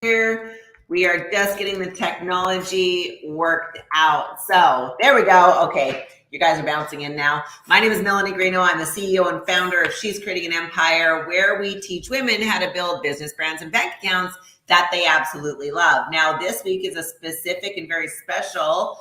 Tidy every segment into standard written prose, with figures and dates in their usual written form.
here. We are just getting the technology worked out. So there we go. Okay, you guys are bouncing in now. My name is Melanie Greenough. I'm the CEO and founder of She's Creating an Empire, where we teach women how to build business brands and bank accounts that they absolutely love. Now, this week is a specific and very special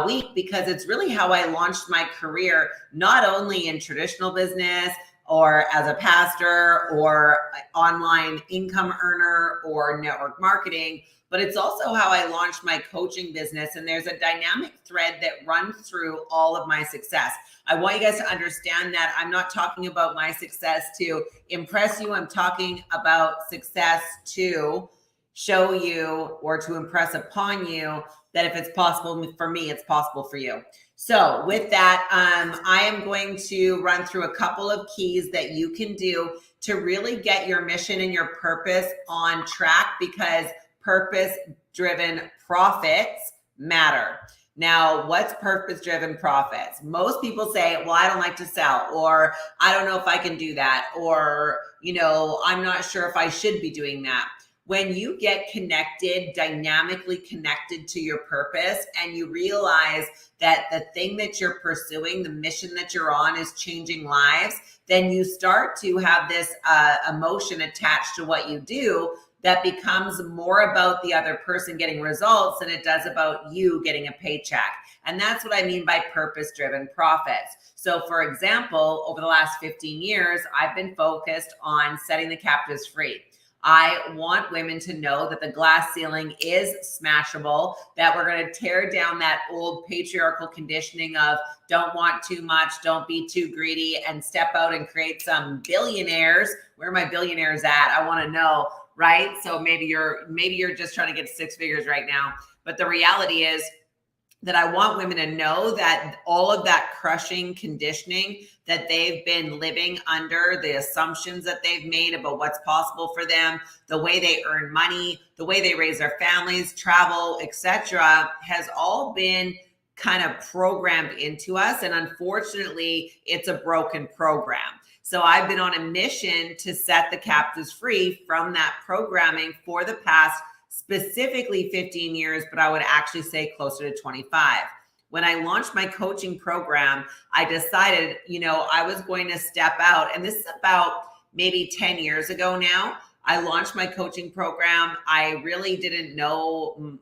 week because it's really how I launched my career, not only in traditional business, or as a pastor or online income earner or network marketing, but it's also how I launched my coaching business. And there's a dynamic thread that runs through all of my success. I want you guys to understand that I'm not talking about my success to impress you. I'm talking about success to show you or to impress upon you that if it's possible for me, it's possible for you. So with that, I am going to run through a couple of keys that you can do to really get your mission and your purpose on track, because purpose-driven profits matter. Now, what's purpose-driven profits? Most people say, well, I don't like to sell, or I don't know if I can do that, or, I'm not sure if I should be doing that. When you get connected, dynamically connected to your purpose, and you realize that the thing that you're pursuing, the mission that you're on, is changing lives, then you start to have this emotion attached to what you do that becomes more about the other person getting results than it does about you getting a paycheck. And that's what I mean by purpose-driven profits. So for example, over the last 15 years, I've been focused on setting the captives free. I want women to know that the glass ceiling is smashable, that we're going to tear down that old patriarchal conditioning of don't want too much, don't be too greedy, and step out and create some billionaires. Where are my billionaires at? I want to know, right? So maybe you're just trying to get 6 figures right now. But the reality is that I want women to know that all of that crushing conditioning that they've been living under, the assumptions that they've made about what's possible for them, the way they earn money, the way they raise their families, travel, etc., has all been kind of programmed into us. And unfortunately, it's a broken program. So I've been on a mission to set the captives free from that programming for the past specifically 15 years, but I would actually say closer to 25. When I launched my coaching program, I decided, I was going to step out. And this is about maybe 10 years ago now. I launched my coaching program. I really didn't know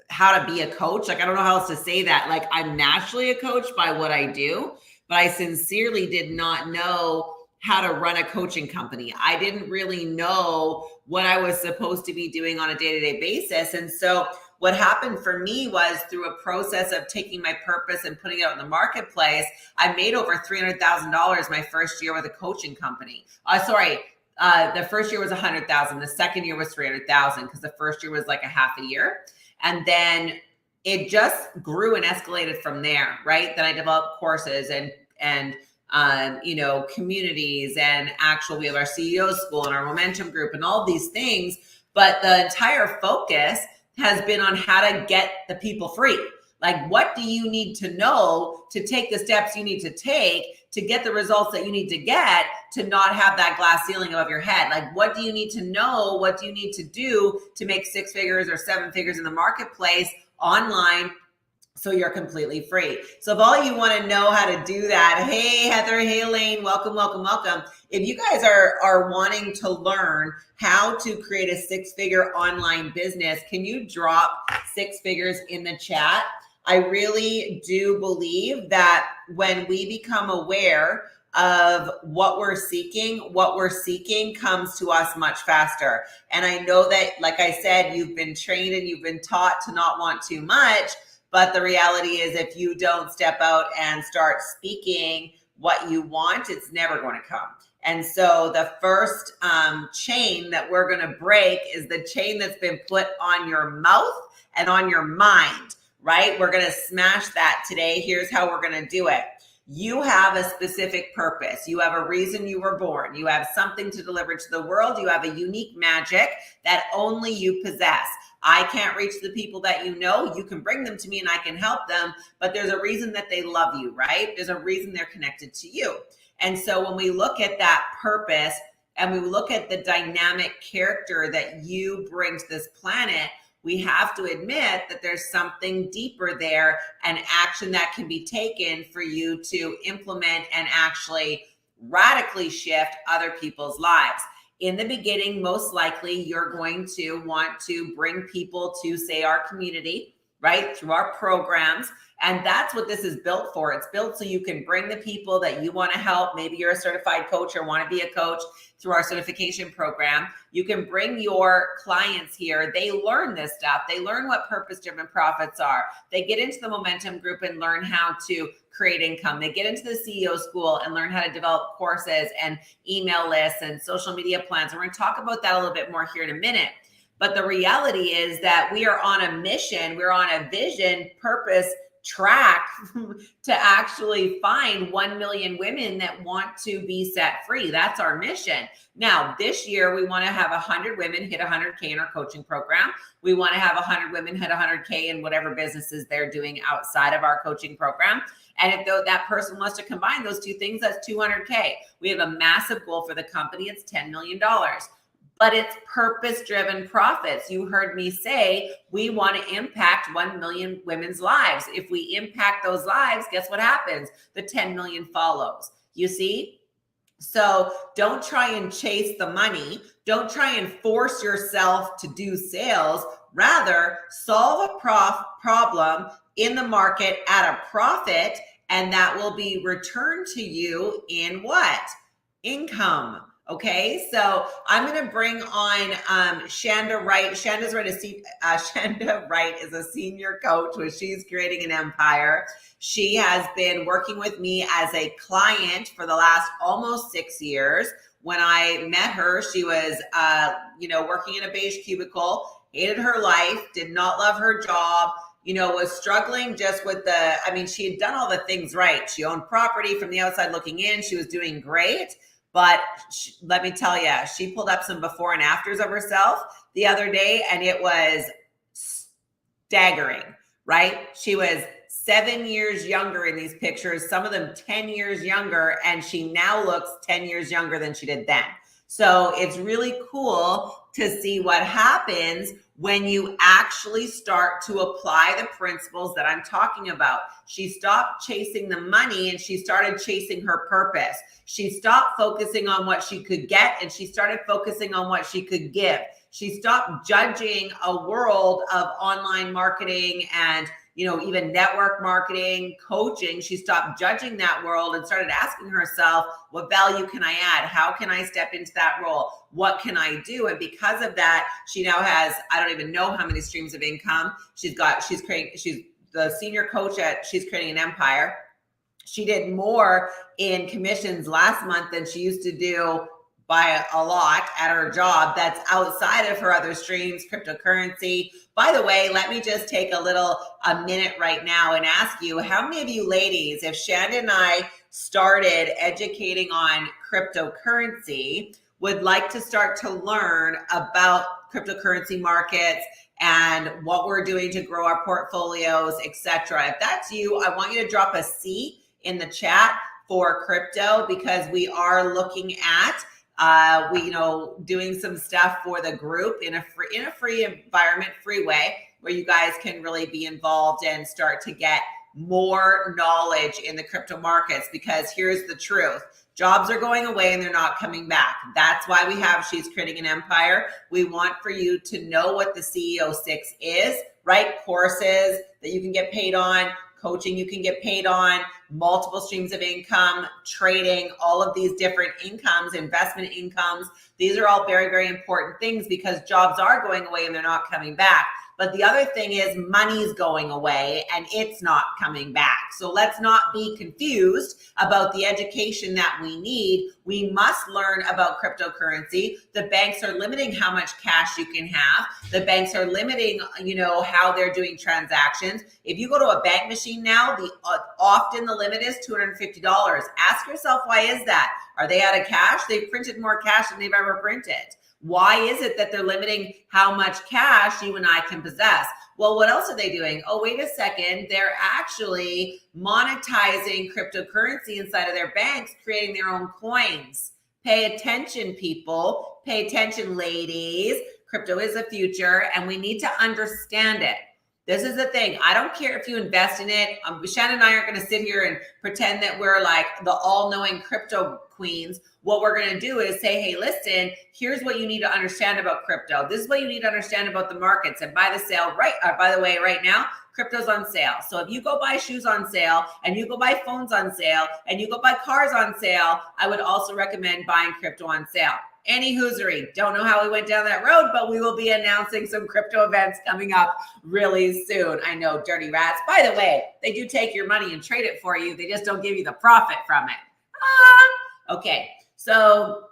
how to be a coach. I don't know how else to say that. I'm naturally a coach by what I do, but I sincerely did not know how to run a coaching company. I didn't really know what I was supposed to be doing on a day-to-day basis. And so what happened for me was, through a process of taking my purpose and putting it out in the marketplace, I made over $300,000 my first year with a coaching company. The first year was $100,000. The second year was $300,000, because the first year was like a half a year. And then it just grew and escalated from there, right? Then I developed courses and communities, and we have our CEO school and our momentum group and all these things. But the entire focus has been on how to get the people free. What do you need to know to take the steps you need to take to get the results that you need to get, to not have that glass ceiling above your head? What do you need to know? What do you need to do to make 6 figures or 7 figures in the marketplace online, so you're completely free? So if all you want to know how to do that, hey, Heather, hey, Elaine, welcome, welcome, welcome. If you guys are wanting to learn how to create a 6-figure online business, can you drop 6 figures in the chat? I really do believe that when we become aware of what we're seeking comes to us much faster. And I know that, like I said, you've been trained and you've been taught to not want too much. But the reality is, if you don't step out and start speaking what you want, it's never going to come. And so the first chain that we're going to break is the chain that's been put on your mouth and on your mind, right? We're going to smash that today. Here's how we're going to do it. You have a specific purpose. You have a reason you were born. You have something to deliver to the world. You have a unique magic that only you possess. I can't reach the people that you know. You can bring them to me and I can help them, but there's a reason that they love you, right? There's a reason they're connected to you. And so when we look at that purpose, and we look at the dynamic character that you bring to this planet, we have to admit that there's something deeper there and action that can be taken for you to implement and actually radically shift other people's lives. In the beginning, most likely, you're going to want to bring people to, say, our community, right, through our programs. And that's what this is built for. It's built so you can bring the people that you want to help. Maybe you're a certified coach or want to be a coach through our certification program. You can bring your clients here. They learn this stuff. They learn what purpose-driven profits are. They get into the momentum group and learn how to create income. They get into the CEO school and learn how to develop courses and email lists and social media plans. And we're going to talk about that a little bit more here in a minute. But the reality is that we are on a mission. We're on a vision, purpose, track to actually find 1 million women that want to be set free. That's our mission. Now, this year, we want to have 100 women hit 100K in our coaching program. We want to have 100 women hit 100K in whatever businesses they're doing outside of our coaching program. And if that person wants to combine those two things, that's 200K. We have a massive goal for the company. It's $10 million. But it's purpose-driven profits. You heard me say we want to impact 1 million women's lives. If we impact those lives, guess what happens? The 10 million follows. You see? So don't try and chase the money. Don't try and force yourself to do sales. Rather, solve a problem in the market at a profit, and that will be returned to you in what? Income. Okay, so I'm going to bring on Shanda Wright. Shanda Wright is a senior coach where she's creating an empire. She has been working with me as a client for the last almost 6 years. When I met her, she was, working in a beige cubicle, hated her life, did not love her job, was struggling just with she had done all the things right. She owned property from the outside looking in. She was doing great. But let me tell you, she pulled up some before and afters of herself the other day, and it was staggering, right? She was 7 years younger in these pictures, some of them 10 years younger, and she now looks 10 years younger than she did then. So it's really cool to see what happens when you actually start to apply the principles that I'm talking about. She stopped chasing the money and she started chasing her purpose. She stopped focusing on what she could get and she started focusing on what she could give. She stopped judging a world of online marketing and even network marketing, coaching. She stopped judging that world and started asking herself, what value can I add? How can I step into that role? What can I do? And because of that, she now has, I don't even know how many streams of income. She's the senior coach She's Creating an Empire. She did more in commissions last month than she used to do by a lot at her job. That's outside of her other streams, cryptocurrency. By the way, let me just take a minute right now and ask you, how many of you ladies, if Shanda and I started educating on cryptocurrency, would like to start to learn about cryptocurrency markets and what we're doing to grow our portfolios, etc.? If that's you, I want you to drop a C in the chat for crypto, because we are looking at doing some stuff for the group in a free environment, free way, where you guys can really be involved and start to get more knowledge in the crypto markets. Because here's the truth. Jobs are going away and they're not coming back. That's why we have She's Creating an Empire. We want for you to know what the CEO 6 is, right? Courses that you can get paid on, coaching you can get paid on, multiple streams of income, trading, all of these different incomes, investment incomes. These are all very, very important things because jobs are going away and they're not coming back. But the other thing is money's going away and it's not coming back. So let's not be confused about the education that we need. We must learn about cryptocurrency. The banks are limiting how much cash you can have. The banks are limiting, how they're doing transactions. If you go to a bank machine now, often the limit is $250. Ask yourself, why is that? Are they out of cash? They've printed more cash than they've ever printed. Why is it that they're limiting how much cash you and I can possess? Well, what else are they doing? Oh, wait a second. They're actually monetizing cryptocurrency inside of their banks, creating their own coins. Pay attention, people. Pay attention, ladies. Crypto is the future, and we need to understand it. This is the thing. I don't care if you invest in it. Shannon and I aren't going to sit here and pretend that we're like the all-knowing crypto queens. What we're going to do is say, hey, listen, here's what you need to understand about crypto. This is what you need to understand about the markets. And by the way, right now, crypto's on sale. So if you go buy shoes on sale, and you go buy phones on sale, and you go buy cars on sale, I would also recommend buying crypto on sale. Any hoosery. Don't know how we went down that road, but we will be announcing some crypto events coming up really soon. I know, dirty rats. By the way, they do take your money and trade it for you. They just don't give you the profit from it. Okay, so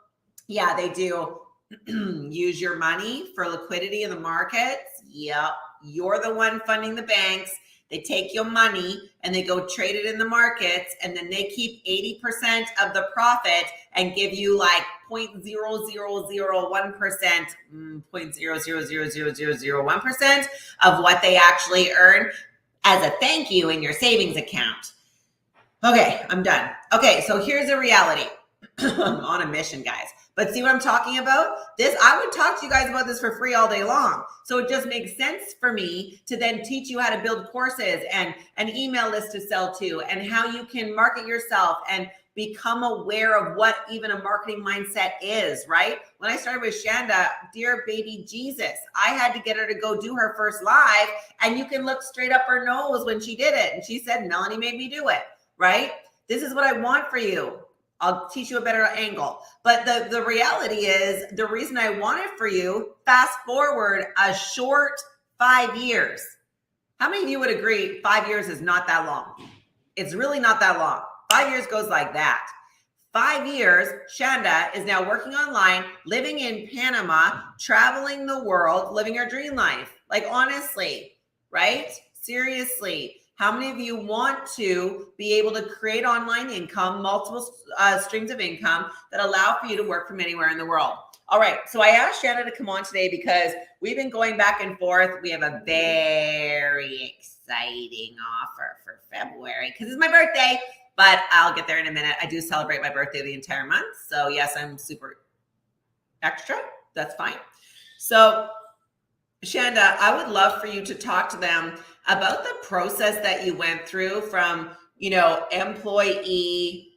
yeah, they do use your money for liquidity in the markets. Yep, you're the one funding the banks. They take your money and they go trade it in the markets, and then they keep 80% of the profit and give you like 0.0001%, 0.000001% of what they actually earn as a thank you in your savings account. Okay, I'm done. Okay, so here's the reality. I'm on a mission, guys. But see what I'm talking about? I would talk to you guys about this for free all day long. So it just makes sense for me to then teach you how to build courses and an email list to sell to, and how you can market yourself and become aware of what even a marketing mindset is, right? When I started with Shanda, dear baby Jesus, I had to get her to go do her first live, and you can look straight up her nose when she did it. And she said, Melanie made me do it, right? This is what I want for you. I'll teach you a better angle. But the reality is, the reason I want it for you, fast forward a short 5 years. How many of you would agree 5 years is not that long? It's really not that long. 5 years goes like that. 5 years, Shanda is now working online, living in Panama, traveling the world, living her dream life. Like, honestly, right? Seriously. How many of you want to be able to create online income, multiple streams of income that allow for you to work from anywhere in the world? All right, so I asked Shannon to come on today because we've been going back and forth. We have a very exciting offer for February because it's my birthday, but I'll get there in a minute. I do celebrate my birthday the entire month. So yes, I'm super extra. That's fine. So Shanda, I would love for you to talk to them about the process that you went through from, employee,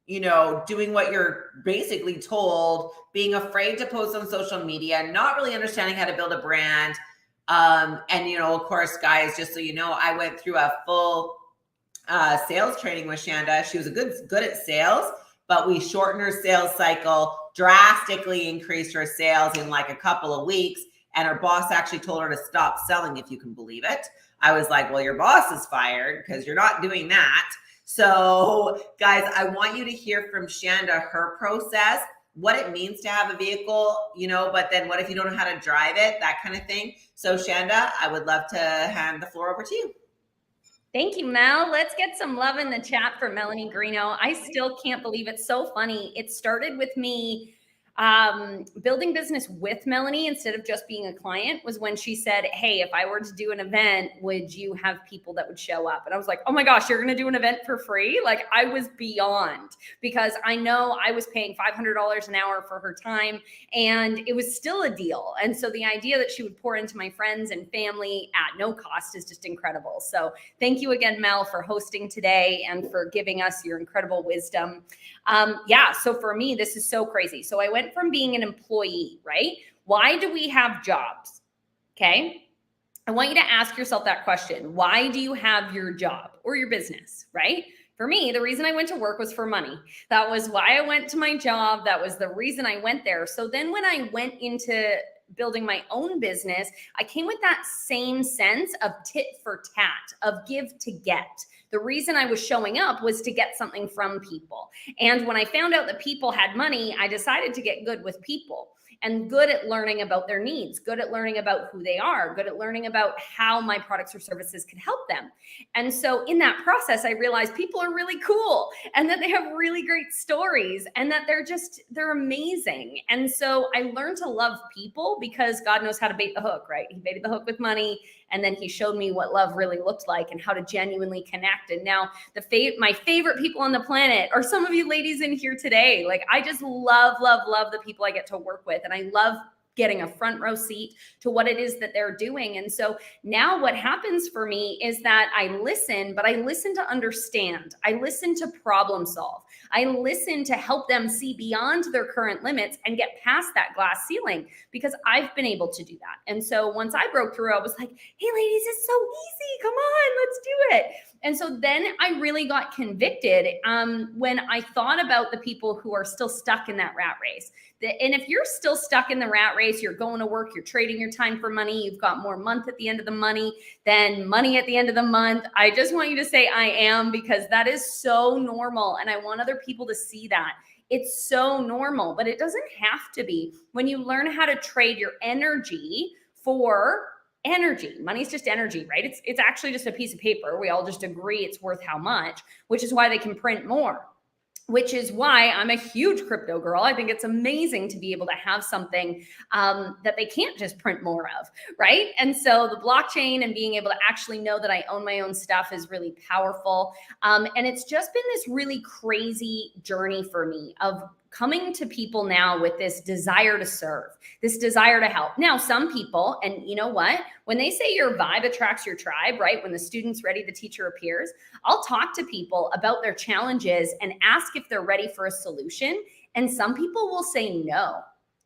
doing what you're basically told, being afraid to post on social media, not really understanding how to build a brand. And, of course, guys, just so you know, I went through a full sales training with Shanda. She was good at sales, but we shortened her sales cycle, drastically increased her sales in like a couple of weeks. And her boss actually told her to stop selling, if you can believe it. I was like, well, your boss is fired because you're not doing that. So guys, I want you to hear from Shanda, her process, what it means to have a vehicle, but then what if you don't know how to drive it, that kind of thing. So Shanda, I would love to hand the floor over to you. Thank you, Mel. Let's get some love in the chat for Melanie Greenough. I still can't believe it. So funny. It started with me building business with Melanie instead of just being a client was when she said, hey, if I were to do an event, would you have people that would show up? And I was like, oh my gosh, you're going to do an event for free? Like, I was beyond, because I know I was paying $500 an hour for her time, and it was still a deal. And so the idea that she would pour into my friends and family at no cost is just incredible. So thank you again, Mel, for hosting today and for giving us your incredible wisdom. So for me, this is so crazy. So I went from being an employee, right? Why do we have jobs? Okay. I want you to ask yourself that question. Why do you have your job or your business, right? For me, the reason I went to work was for money. That was why I went to my job. That was the reason I went there. So then when I went into building my own business, I came with that same sense of tit for tat, of give to get. The reason I was showing up was to get something from people. And when I found out that people had money, I decided to get good with people. and good at learning about their needs, good at learning about who they are, good at learning about how my products or services can help them. And so in that process, I realized people are really cool and that they have really great stories and that they're amazing. And so I learned to love people because God knows how to bait the hook, right? He baited the hook with money, and then he showed me what love really looked like and how to genuinely connect. And now my favorite people on the planet are some of you ladies in here today. Like, I just love the people I get to work with. And I love getting a front row seat to what it is that they're doing. And so now what happens for me is that I listen, but I listen to understand. I listen to problem solve. I listen to help them see beyond their current limits and get past that glass ceiling, because I've been able to do that. And so once I broke through, I was like, hey ladies, it's so easy. Come on, let's do it. And so then I really got convicted when I thought about the people who are still stuck in that rat race. And if you're still stuck in the rat race, you're going to work, you're trading your time for money, you've got more month at the end of the money than money at the end of the month. I just want you to say I am, because that is so normal. And I want other people to see that. It's so normal, but it doesn't have to be. When you learn how to trade your energy for energy, money's just energy, right? It's actually just a piece of paper. We all just agree it's worth how much, which is why they can print more. Which is why I'm a huge crypto girl. I think it's amazing to be able to have something that they can't just print more of, right? And so the blockchain and being able to actually know that I own my own stuff is really powerful. And it's just been this really crazy journey for me of coming to people now with this desire to serve, this desire to help. Now, some people, and you know what? When they say your vibe attracts your tribe, right? When the student's ready, the teacher appears. I'll talk to people about their challenges and ask if they're ready for a solution. And some people will say no.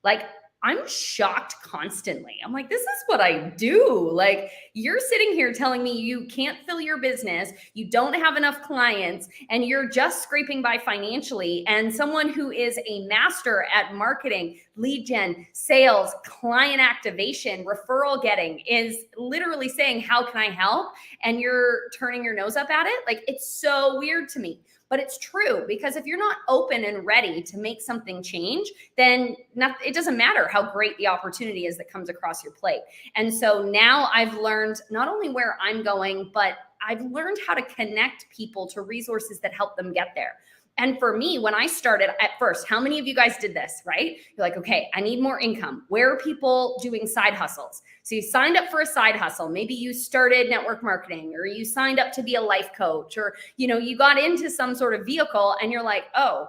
Like, I'm shocked constantly. I'm like, this is what I do. Like, you're sitting here telling me you can't fill your business, you don't have enough clients, and you're just scraping by financially. And someone who is a master at marketing, lead gen, sales, client activation, referral getting is literally saying, how can I help? And you're turning your nose up at it. Like, it's so weird to me. But it's true, because if you're not open and ready to make something change, then it doesn't matter how great the opportunity is that comes across your plate. And so now I've learned not only where I'm going, but I've learned how to connect people to resources that help them get there. And for me, when I started at first, how many of you guys did this, right? You're like, okay, I need more income. Where are people doing side hustles? So you signed up for a side hustle. Maybe you started network marketing, or you signed up to be a life coach, or, you got into some sort of vehicle and you're like, oh,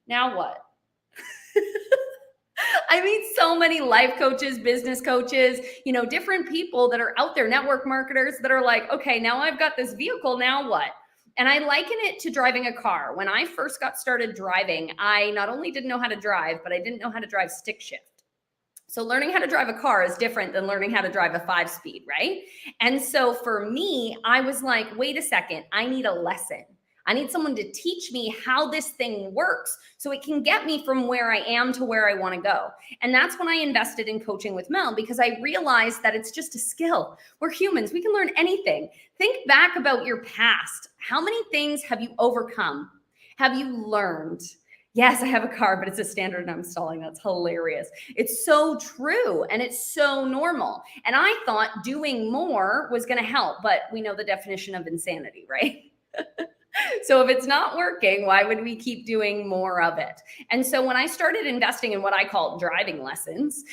now what? I meet so many life coaches, business coaches, different people that are out there, network marketers that are like, okay, now I've got this vehicle, now what? And I liken it to driving a car. When I first got started driving, I not only didn't know how to drive, but I didn't know how to drive stick shift. So learning how to drive a car is different than learning how to drive a 5-speed, right? And so for me, I was like, wait a second, I need a lesson. I need someone to teach me how this thing works so it can get me from where I am to where I want to go. And that's when I invested in coaching with Mel, because I realized that it's just a skill. We're humans. We can learn anything. Think back about your past. How many things have you overcome? Have you learned? Yes, I have a car, but it's a standard and I'm stalling. That's hilarious. It's so true. And it's so normal. And I thought doing more was going to help, but we know the definition of insanity, right? So if it's not working, why would we keep doing more of it? And so when I started investing in what I call driving lessons,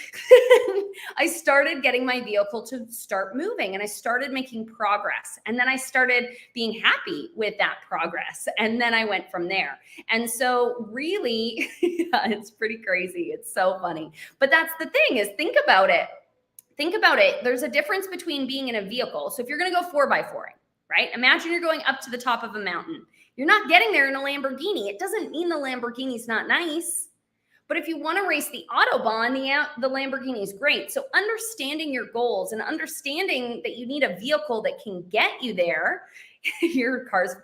I started getting my vehicle to start moving, and I started making progress. And then I started being happy with that progress. And then I went from there. And so really, it's pretty crazy. It's so funny. But that's the thing, is think about it. Think about it. There's a difference between being in a vehicle. So if you're going to go 4x4ing, right? Imagine you're going up to the top of a mountain. You're not getting there in a Lamborghini. It doesn't mean the Lamborghini's not nice. But if you want to race the Autobahn, the Lamborghini is great. So understanding your goals and understanding that you need a vehicle that can get you there. Your car's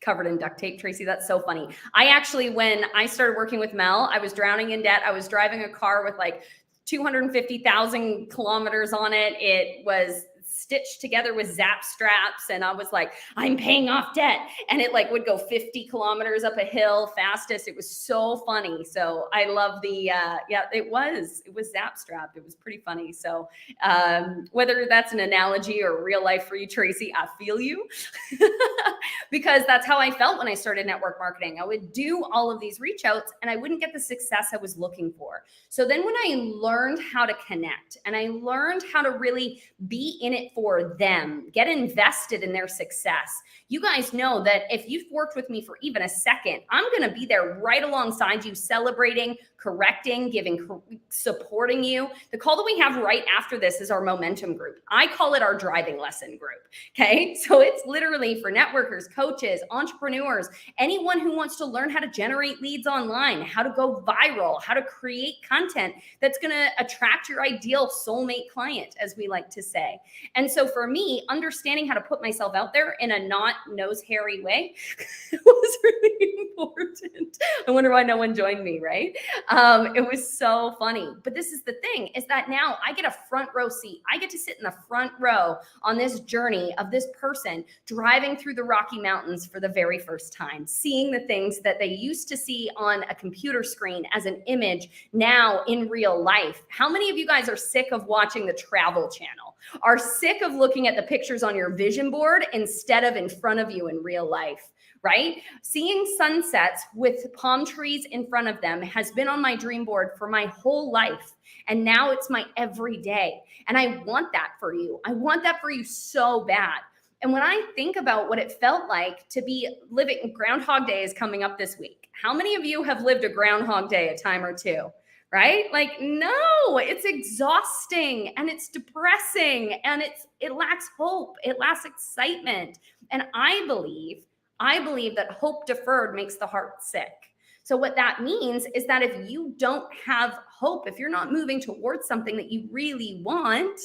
covered in duct tape, Tracy. That's so funny. I actually, when I started working with Mel, I was drowning in debt. I was driving a car with like 250,000 kilometers on it. It was stitched together with zap straps. And I was like, I'm paying off debt. And it like would go 50 kilometers up a hill fastest. It was so funny. So I love the, it was zap strapped. It was pretty funny. So whether that's an analogy or real life for you, Tracy, I feel you. Because that's how I felt when I started network marketing. I would do all of these reach outs and I wouldn't get the success I was looking for. So then when I learned how to connect and I learned how to really be in it for them, get invested in their success. You guys know that if you've worked with me for even a second, I'm going to be there right alongside you, celebrating, correcting, supporting you. The call that we have right after this is our momentum group. I call it our driving lesson group. Okay. So it's literally for networkers, coaches, entrepreneurs, anyone who wants to learn how to generate leads online, how to go viral, how to create content that's going to attract your ideal soulmate client, as we like to say. And so for me, understanding how to put myself out there in a not nose hairy way was really important. I wonder why no one joined me, right? It was so funny. But this is the thing, is that now I get a front row seat. I get to sit in the front row on this journey of this person driving through the Rocky Mountains for the very first time, seeing the things that they used to see on a computer screen as an image now in real life. How many of you guys are sick of watching the Travel Channel? Are sick of looking at the pictures on your vision board instead of in front of you in real life? Right? Seeing sunsets with palm trees in front of them has been on my dream board for my whole life. And now it's my everyday. And I want that for you. I want that for you so bad. And when I think about what it felt like to be living, Groundhog Day is coming up this week. How many of you have lived a Groundhog Day a time or two? Right? Like, no, it's exhausting and it's depressing and it lacks hope. It lacks excitement. And I believe that hope deferred makes the heart sick. So what that means is that if you don't have hope, if you're not moving towards something that you really want,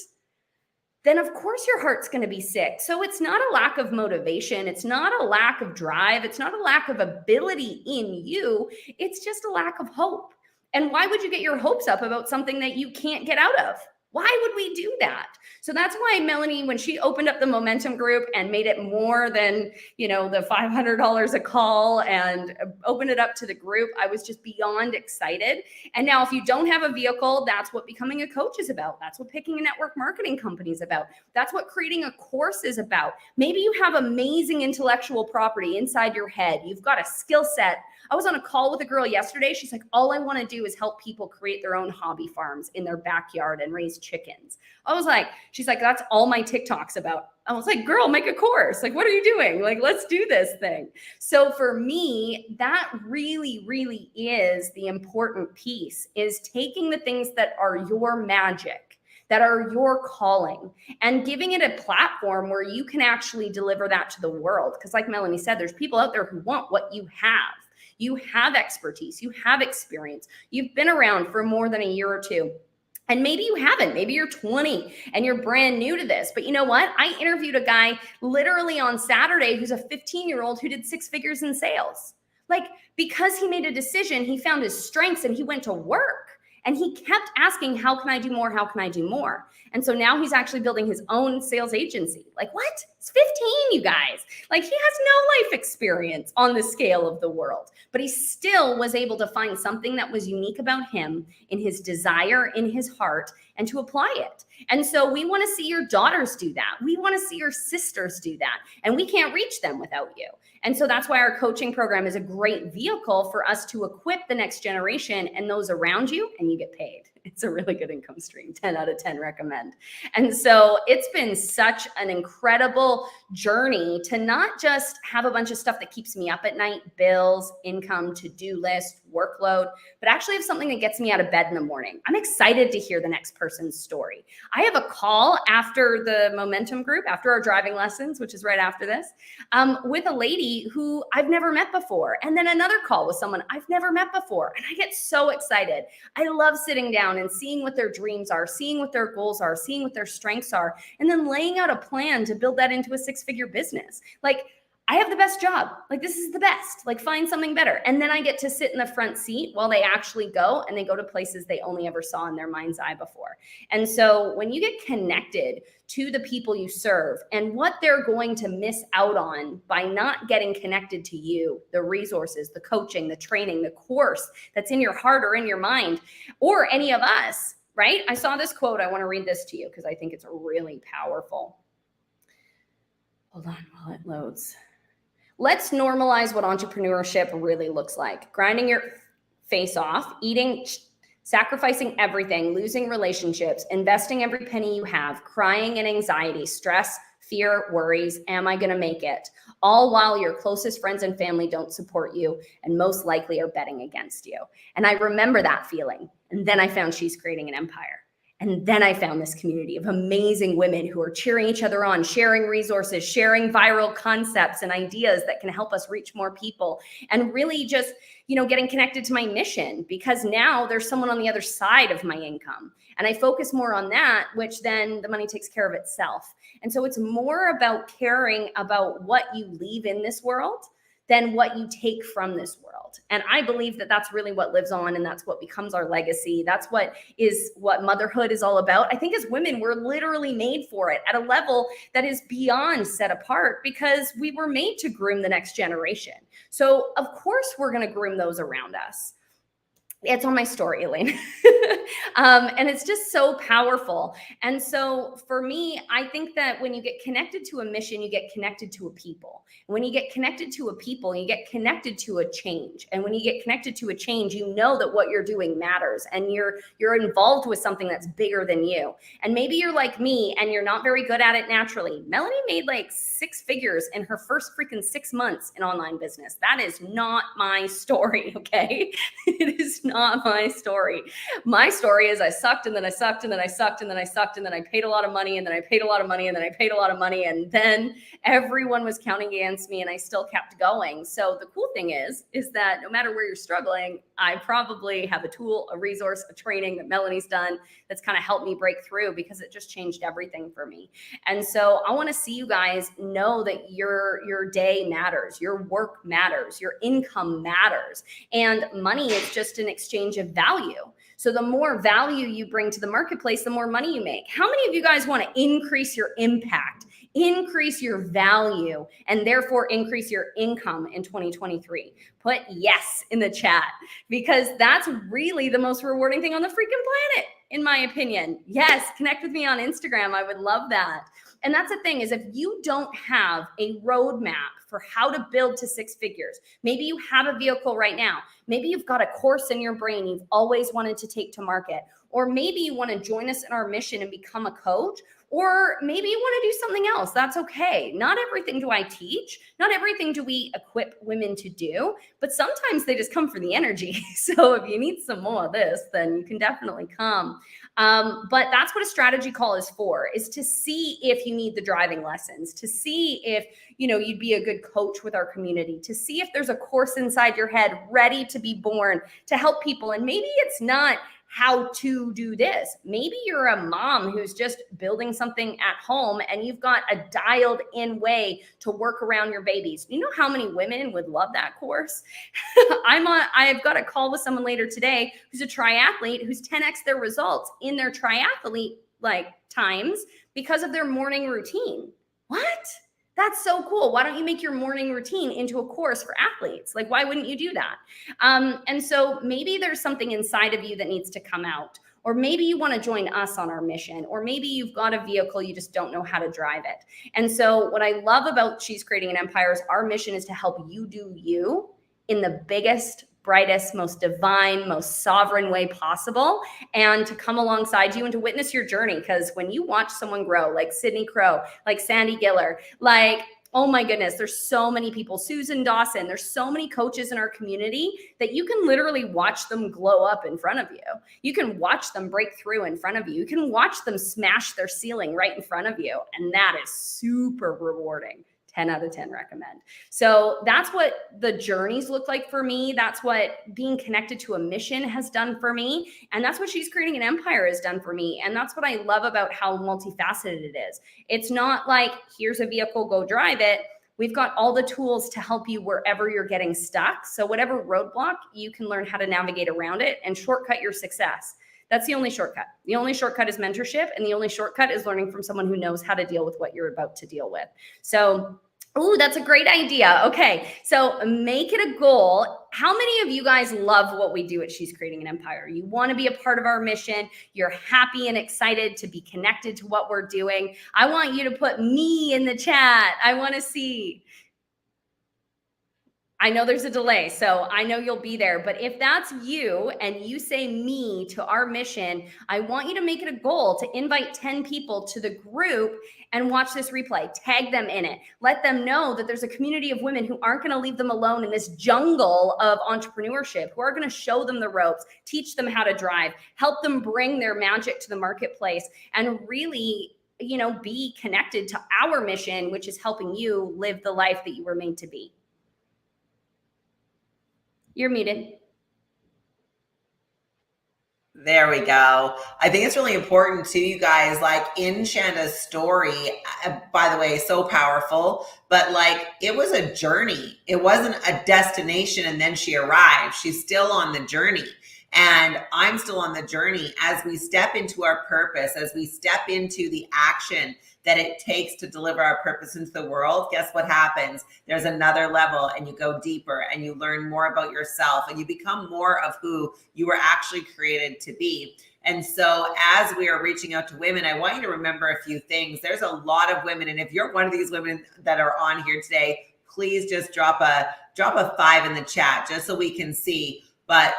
then of course your heart's going to be sick. So it's not a lack of motivation. It's not a lack of drive. It's not a lack of ability in you. It's just a lack of hope. And why would you get your hopes up about something that you can't get out of? Why would we do that? So that's why Melanie, when she opened up the momentum group and made it more than, the $500 a call and opened it up to the group, I was just beyond excited. And now if you don't have a vehicle, that's what becoming a coach is about. That's what picking a network marketing company is about. That's what creating a course is about. Maybe you have amazing intellectual property inside your head. You've got a skill set. I was on a call with a girl yesterday. She's like, all I want to do is help people create their own hobby farms in their backyard and raise chickens. She's like, that's all my TikTok's about. I was like, girl, make a course. Like, what are you doing? Like, let's do this thing. So for me, that really, really is the important piece, is taking the things that are your magic, that are your calling, and giving it a platform where you can actually deliver that to the world. Because like Melanie said, there's people out there who want what you have. You have expertise, you have experience, you've been around for more than a year or two. And maybe you haven't. Maybe you're 20 and you're brand new to this. But you know what? I interviewed a guy literally on Saturday who's a 15-year-old who did 6 figures in sales. Like, because he made a decision, he found his strengths and he went to work. And he kept asking, how can I do more? How can I do more? And so now he's actually building his own sales agency. Like, what? He's 15, you guys. Like, he has no life experience on the scale of the world. But he still was able to find something that was unique about him in his desire, in his heart, and to apply it. And so we want to see your daughters do that. We want to see your sisters do that. And we can't reach them without you. And so that's why our coaching program is a great vehicle for us to equip the next generation and those around you, and you get paid. It's a really good income stream, 10 out of 10 recommend. And so it's been such an incredible journey to not just have a bunch of stuff that keeps me up at night, bills, income, to-do list, workload, but actually have something that gets me out of bed in the morning. I'm excited to hear the next person's story. I have a call after the momentum group, after our driving lessons, which is right after this, with a lady who I've never met before. And then another call with someone I've never met before. And I get so excited. I love sitting down and seeing what their dreams are, seeing what their goals are, seeing what their strengths are, and then laying out a plan to build that into a 6-figure business. Like, I have the best job. Like, this is the best. Like, find something better. And then I get to sit in the front seat while they actually go, and they go to places they only ever saw in their mind's eye before. And so when you get connected to the people you serve and what they're going to miss out on by not getting connected to you, the resources, the coaching, the training, the course that's in your heart or in your mind, or any of us, right? I saw this quote. I want to read this to you because I think it's really powerful. Hold on while it loads. Let's normalize what entrepreneurship really looks like. Grinding your face off, eating, sacrificing everything, losing relationships, investing every penny you have, crying and anxiety, stress, fear, worries. Am I going to make it? All while your closest friends and family don't support you and most likely are betting against you. And I remember that feeling. And then I found She's Creating an Empire. And then I found this community of amazing women who are cheering each other on, sharing resources, sharing viral concepts and ideas that can help us reach more people, and really just, getting connected to my mission, because now there's someone on the other side of my income. And I focus more on that, which then the money takes care of itself. And so it's more about caring about what you leave in this world than what you take from this world. And I believe that that's really what lives on, and that's what becomes our legacy. That's what motherhood is all about. I think as women, we're literally made for it at a level that is beyond set apart, because we were made to groom the next generation. So of course we're going to groom those around us. It's on my story, Elaine. And it's just so powerful. And so for me, I think that when you get connected to a mission, you get connected to a people. And when you get connected to a people, you get connected to a change. And when you get connected to a change, you know that what you're doing matters, and you're involved with something that's bigger than you. And maybe you're like me and you're not very good at it naturally. Melanie made like 6 figures in her first freaking 6 months in online business. That is not my story, okay? It is not my story. My story is I sucked, and then I sucked, and then I sucked, and then I sucked, and then I paid a lot of money, and then I paid a lot of money, and then I paid a lot of money, and then everyone was counting against me, and I still kept going. So the cool thing is that no matter where you're struggling, I probably have a tool, a resource, a training that Melanie's done that's kind of helped me break through, because it just changed everything for me. And so I want to see you guys know that your day matters, your work matters, your income matters, and money is just an exchange of value. So the more value you bring to the marketplace, the more money you make. How many of you guys want to increase your impact, increase your value, and therefore increase your income in 2023? Put yes in the chat, because that's really the most rewarding thing on the freaking planet, in my opinion. Yes, connect with me on Instagram. I would love that. And that's the thing, is if you don't have a roadmap for how to build to 6 figures, maybe you have a vehicle right now, maybe you've got a course in your brain you've always wanted to take to market, or maybe you want to join us in our mission and become a coach, or maybe you want to do something else. That's okay. Not everything do I teach. Not everything do we equip women to do, but sometimes they just come for the energy. So if you need some more of this, then you can definitely come. But that's what a strategy call is for, is to see if you need the driving lessons, to see if, you'd be a good coach with our community, to see if there's a course inside your head ready to be born to help people. And maybe it's not how to do this. Maybe you're a mom who's just building something at home and you've got a dialed in way to work around your babies. You know how many women would love that course? I've got a call with someone later today who's a triathlete who's 10x their results in their triathlete times because of their morning routine. What? That's so cool. Why don't you make your morning routine into a course for athletes? Why wouldn't you do that? And so maybe there's something inside of you that needs to come out, or maybe you want to join us on our mission, or maybe you've got a vehicle, you just don't know how to drive it. And so what I love about She's Creating an Empire is our mission is to help you do you in the biggest, brightest, most divine, most sovereign way possible, and to come alongside you and to witness your journey. Because when you watch someone grow, like Sydney Crow, like Sandy Giller, oh my goodness, there's so many people, Susan Dawson, there's so many coaches in our community that you can literally watch them glow up in front of you. You can watch them break through in front of you. You can watch them smash their ceiling right in front of you. And that is super rewarding. 10 out of 10 recommend. So that's what the journeys look like for me. That's what being connected to a mission has done for me. And that's what She's Creating an Empire has done for me. And that's what I love about how multifaceted it is. It's not like, here's a vehicle, go drive it. We've got all the tools to help you wherever you're getting stuck. So whatever roadblock, you can learn how to navigate around it and shortcut your success. That's the only shortcut. The only shortcut is mentorship, and the only shortcut is learning from someone who knows how to deal with what you're about to deal with. So, ooh, that's a great idea. Okay, so make it a goal. How many of you guys love what we do at She's Creating an Empire? You want to be a part of our mission. You're happy and excited to be connected to what we're doing. I want you to put me in the chat. I want to see. I know there's a delay, so I know you'll be there. But if that's you and you say me to our mission, I want you to make it a goal to invite 10 people to the group and watch this replay. Tag them in it. Let them know that there's a community of women who aren't going to leave them alone in this jungle of entrepreneurship, who are going to show them the ropes, teach them how to drive, help them bring their magic to the marketplace, and really, be connected to our mission, which is helping you live the life that you were made to be. You're muted. There we go. I think it's really important too, you guys, like in Shanda's story, by the way, so powerful, but like it was a journey. It wasn't a destination and then she arrived. She's still on the journey. And I'm still on the journey as we step into our purpose, as we step into the action that it takes to deliver our purpose into the world. Guess what happens? There's another level, and you go deeper and you learn more about yourself and you become more of who you were actually created to be. And so as we are reaching out to women, I want you to remember a few things. There's a lot of women. And if you're one of these women that are on here today, please just drop a 5 in the chat just so we can see. But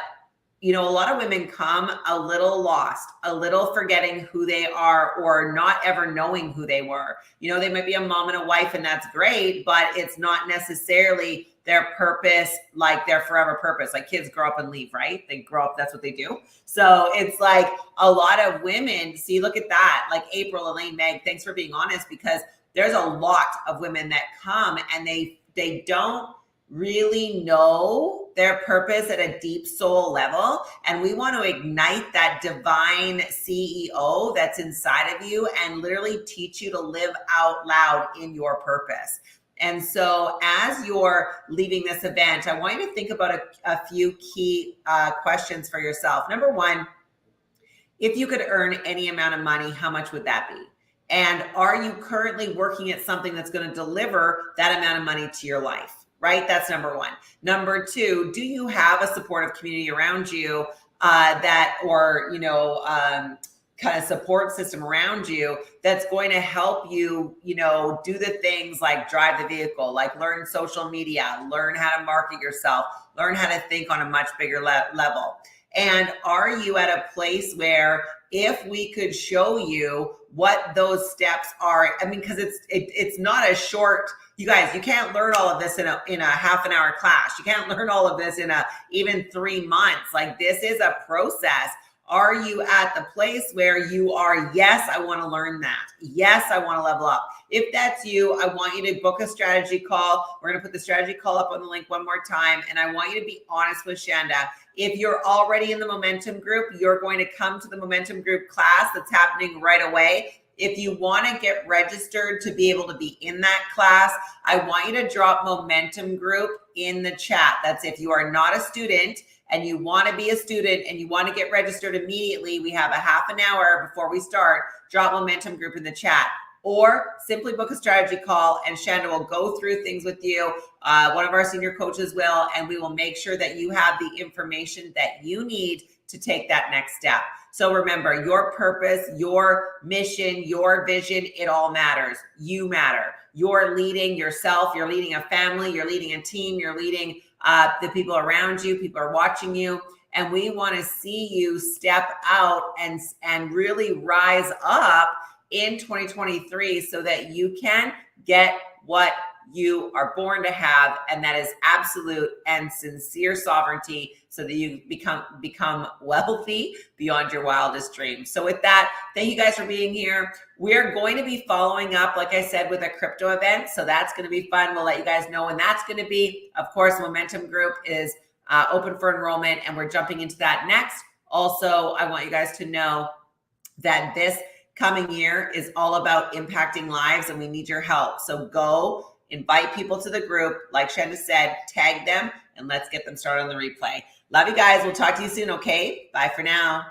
a lot of women come a little lost, a little forgetting who they are or not ever knowing who they were. They might be a mom and a wife, and that's great, but it's not necessarily their purpose, like their forever purpose. Like kids grow up and leave, right? They grow up, that's what they do. So it's like a lot of women, see, look at that. Like April, Elaine, Meg, thanks for being honest, because there's a lot of women that come and they don't really know their purpose at a deep soul level. And we want to ignite that divine CEO that's inside of you and literally teach you to live out loud in your purpose. And so as you're leaving this event, I want you to think about a few key questions for yourself. Number one, if you could earn any amount of money, how much would that be? And are you currently working at something that's going to deliver that amount of money to your life? Right? That's number one. Number two, do you have a supportive community around you kind of support system around you that's going to help you, do the things like drive the vehicle, like learn social media, learn how to market yourself, learn how to think on a much bigger level? And are you at a place where if we could show you what those steps are, because it's not a short, you guys, you can't learn all of this in a half an hour class. You can't learn all of this in even 3 months. Like this is a process. Are you at the place where you are, yes, I want to learn that. Yes, I want to level up. If that's you, I want you to book a strategy call. We're going to put the strategy call up on the link one more time. And I want you to be honest with Shanda. If you're already in the momentum group, you're going to come to the momentum group class that's happening right away. If you want to get registered to be able to be in that class, I want you to drop momentum group in the chat. That's if you are not a student and you want to be a student and you want to get registered immediately. We have a half an hour before we start. Drop momentum group in the chat. Or simply book a strategy call and Shanda will go through things with you. One of our senior coaches will, and we will make sure that you have the information that you need to take that next step. So remember, your purpose, your mission, your vision, it all matters. You matter. You're leading yourself. You're leading a family. You're leading a team. You're leading the people around you. People are watching you. And we want to see you step out and really rise up in 2023 so that you can get what you are born to have, and that is absolute and sincere sovereignty so that you become wealthy beyond your wildest dreams. So with that, thank you guys for being here. We're going to be following up, like I said, with a crypto event. So that's going to be fun. We'll let you guys know when that's going to be. Of course, Momentum Group is open for enrollment, and we're jumping into that next. Also, I want you guys to know that this coming year is all about impacting lives, and we need your help. So go invite people to the group. Like Shanda said, tag them, and let's get them started on the replay. Love you guys. We'll talk to you soon, okay? Bye for now.